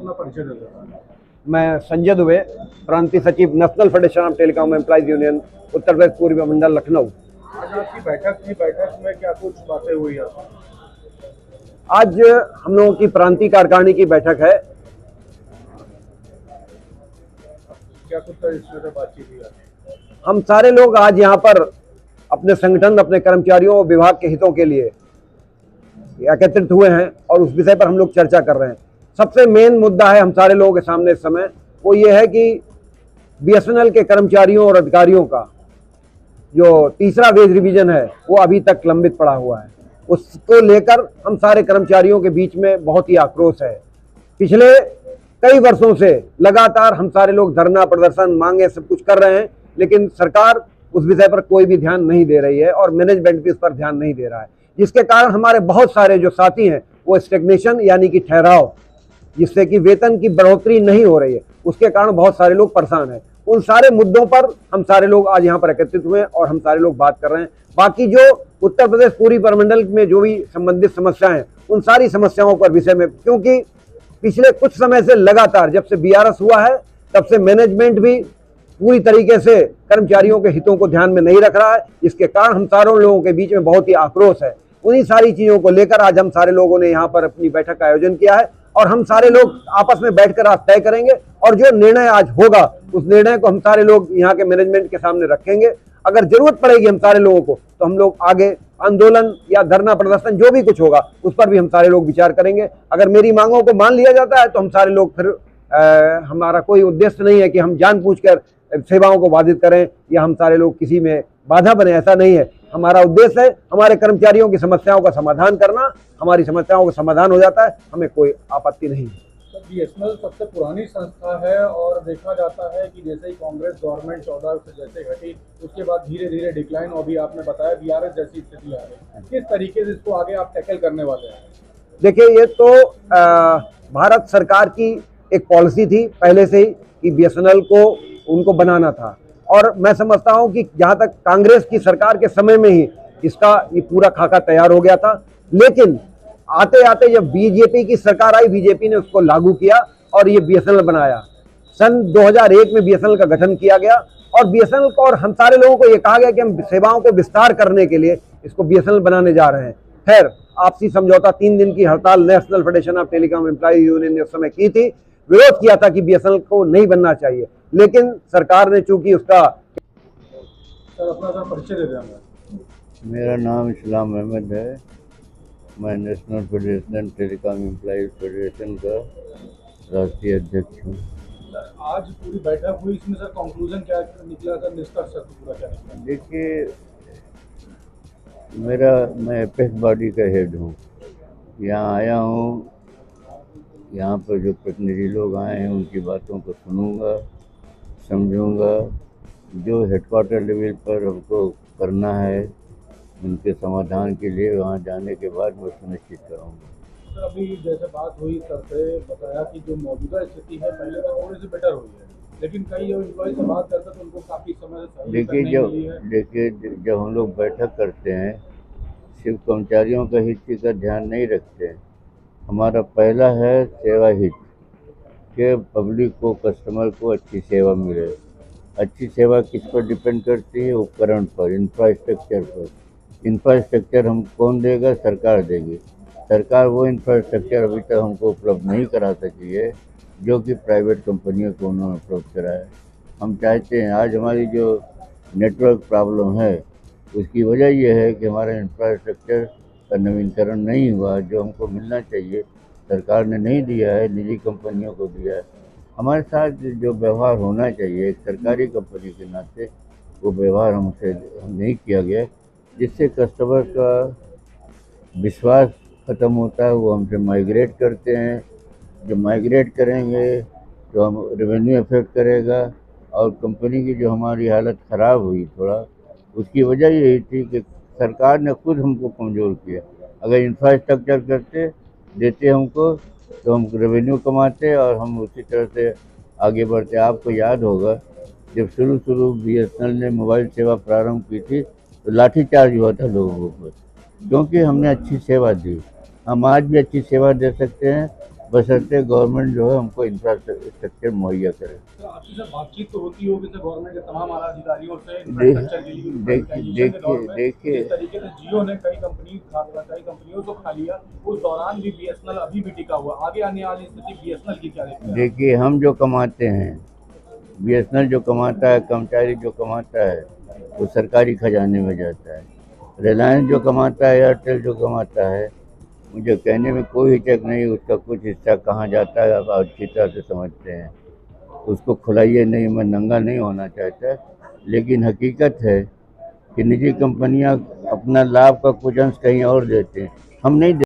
अपना परिचय दे दें। मैं संजय दुबे, प्रांतीय सचिव National Federation of Telecom Employees Union Uttar Pradesh पूर्वी मंडल लखनऊ। आज आपकी बैठक थी, बैठक में क्या कुछ बातें हुई आपकी? आज हम लोगों की प्रांतीय कार्यकारिणी की बैठक है। क्या कुछ इसमें से बातचीत हुई आपकी? हम सारे लोग आज यहाँ पर अपने संगठन, अपने कर्मचारियों और विभाग के हितों के लिए एकत्रित हुए हैं और उस विषय पर हम लोग चर्चा कर रहे हैं। सबसे मेन मुद्दा है हम सारे लोगों के सामने इस समय, वो ये है कि बीएसएनएल के कर्मचारियों और अधिकारियों का जो तीसरा वेज रिवीजन है वो अभी तक लंबित पड़ा हुआ है। उसको लेकर हम सारे कर्मचारियों के बीच में बहुत ही आक्रोश है। पिछले कई वर्षों से लगातार हम सारे लोग धरना, प्रदर्शन, मांगे सब कुछ कर रहे हैं, लेकिन सरकार उस विषय पर कोई भी ध्यान नहीं दे रही है और मैनेजमेंट भी उस पर ध्यान नहीं दे रहा है, जिसके कारण हमारे बहुत सारे जो साथी हैं वो स्टेग्नेशन यानी कि ठहराव, जिससे कि वेतन की बढ़ोतरी नहीं हो रही है, उसके कारण बहुत सारे लोग परेशान हैं। उन सारे मुद्दों पर हम सारे लोग आज यहाँ पर एकत्रित हुए हैं और हम सारे लोग बात कर रहे हैं। बाकी जो उत्तर प्रदेश पूर्वी परिमंडल में जो भी संबंधित समस्याएं हैं उन सारी समस्याओं पर विषय में, क्योंकि पिछले कुछ समय से लगातार जब से बीआरएस हुआ है तब से मैनेजमेंट भी पूरी तरीके से कर्मचारियों के हितों को ध्यान में नहीं रख रहा है, जिसके कारण हम सारों लोगों के बीच में बहुत ही आक्रोश है। उन्हीं सारी चीज़ों को लेकर आज हम सारे लोगों ने यहाँ पर अपनी बैठक का आयोजन किया है और हम सारे लोग आपस में बैठकर आज तय करेंगे और जो निर्णय आज होगा उस निर्णय को हम सारे लोग यहाँ के मैनेजमेंट के सामने रखेंगे। अगर जरूरत पड़ेगी हम सारे लोगों को तो हम लोग आगे आंदोलन या धरना प्रदर्शन जो भी कुछ होगा उस पर भी हम सारे लोग विचार करेंगे। अगर मेरी मांगों को मान लिया जाता है तो हम सारे लोग फिर हमारा कोई उद्देश्य नहीं है कि हम जानबूझकर सेवाओं को बाधित करें या हम सारे लोग किसी में बाधा बने, ऐसा नहीं है। हमारा उद्देश्य है हमारे कर्मचारियों की समस्याओं का समाधान करना। हमारी समस्याओं का समाधान हो जाता है, हमें कोई आपत्ति नहीं है। बीएसएनएल सबसे पुरानी संस्था है और देखा जाता है कि जैसे ही कांग्रेस गवर्नमेंट 14 से जैसे घटी उसके बाद धीरे धीरे डिक्लाइन, और भी आपने बताया बीआरएस जैसी स्थिति आ गई। किस तरीके से इसको आगे आप टैकल करने वाले हैं? देखिए, ये तो भारत सरकार की एक पॉलिसी थी पहले से ही कि बीएसएनएल को उनको बनाना था, और मैं समझता हूं कि जहां तक कांग्रेस की सरकार के समय में ही इसका ये पूरा खाका तैयार हो गया था, लेकिन आते आते जब बीजेपी की सरकार आई, बीजेपी ने उसको लागू किया और ये बीएसएनएल बनाया। सन 2001 में बीएसएनएल का गठन किया गया और बीएसएनएल को, और हम सारे लोगों को ये कहा गया कि हम सेवाओं को विस्तार करने के लिए इसको बीएसएनएल बनाने जा रहे हैं। खैर, आपसी समझौता 3 दिन की हड़ताल national Federation of Telecom Employees union ने उस समय की थी, विरोध किया था कि बीएसएनएल को नहीं बनना चाहिए, लेकिन सरकार ने चूंकि उसका। सर अपना परिचय दे दें। मेरा नाम इस्लाम अहमद है। मैं national federation telecom employees federation का राष्ट्रीय अध्यक्ष हूँ। आज पूरी बैठक हुई, इसमें सर कंक्लूजन क्या निकला, सर निष्कर्ष सर पूरा क्या निकला? देखिए, मैं एपेक्स बॉडी का हेड हूँ। यहाँ आया हूँ, यहाँ पर जो प्रतिनिधि लोग आए हैं उनकी बातों को सुनूंगा, समझूंगा। जो हेडक्वार्टर लेवल पर हमको करना है उनके समाधान के लिए वहाँ जाने के बाद मैं सुनिश्चित करूँगा। सर अभी जैसे बात हुई, सर से बताया कि जो मौजूदा स्थिति है पहले तो थोड़ी सी बेटर हुई है, लेकिन कई एम्प्लॉय से बात करते तो उनको काफ़ी समय से देखिए, जब हम लोग बैठक करते हैं सिर्फ कर्मचारियों का हित का ध्यान नहीं रखते हैं। हमारा पहला है सेवा हित, कि पब्लिक को, कस्टमर को अच्छी सेवा मिले। अच्छी सेवा किस पर डिपेंड करती है? उपकरण पर, इंफ्रास्ट्रक्चर पर। इंफ्रास्ट्रक्चर हम कौन देगा? सरकार देगी। सरकार वो इंफ्रास्ट्रक्चर अभी तक हमको उपलब्ध नहीं करा सकी है जो कि प्राइवेट कंपनियों को उन्होंने उपलब्ध कराया। हम चाहते हैं, आज हमारी जो नेटवर्क प्रॉब्लम है उसकी वजह यह है कि हमारा इंफ्रास्ट्रक्चर का नवीनीकरण नहीं हुआ। जो हमको मिलना चाहिए सरकार ने नहीं दिया है, निजी कंपनियों को दिया है। हमारे साथ जो व्यवहार होना चाहिए एक सरकारी कंपनी के नाते, वो व्यवहार हमसे नहीं किया गया, जिससे कस्टमर का विश्वास ख़त्म होता है। वो हमसे माइग्रेट करते हैं। जो माइग्रेट करेंगे तो हम रेवेन्यू इफेक्ट करेगा, और कंपनी की जो हमारी हालत ख़राब हुई थोड़ा, उसकी वजह यही थी कि सरकार ने खुद हमको कमज़ोर किया। अगर इंफ्रास्ट्रक्चर करते देते हमको तो हम रेवेन्यू कमाते और हम उसी तरह से आगे बढ़ते। आपको याद होगा जब शुरू बीएसएनएल ने मोबाइल सेवा प्रारंभ की थी तो लाठीचार्ज हुआ था लोगों पर, क्योंकि हमने अच्छी सेवा दी। हम आज भी अच्छी सेवा दे सकते हैं बशर्ते गवर्नमेंट जो है हमको इंफ्रास्ट्रक्चर मुहैया करे। तो आपकी सर बातचीत तो होती होगी सर गवर्नमेंट के तमाम आला अधिकारियों से इंफ्रास्ट्रक्चर के लिए प्राइवेटाइजेशन के दौर में देखिए जिस तरीके से जियो ने कई कंपनियों को खा लिया, उस दौरान भी बीएसएनएल अभी भी टिका हुआ, आगे आने वाली स्थिति बीएसएनएल की क्या देखते हैं? देखिए, हम जो कमाते हैं, बीएसएनएल जो कमाता है, कर्मचारी जो कमाता है, वो सरकारी खजाने में जाता है। रिलायंस जो कमाता है, एयरटेल जो कमाता है, मुझे कहने में कोई हिचक नहीं, उसका कुछ हिस्सा कहाँ जाता है आप अच्छी तरह से समझते हैं। उसको खुलाइए नहीं, मैं नंगा नहीं होना चाहता, लेकिन हकीकत है कि निजी कंपनियां अपना लाभ का कुछ अंश कहीं और देते हैं, हम नहीं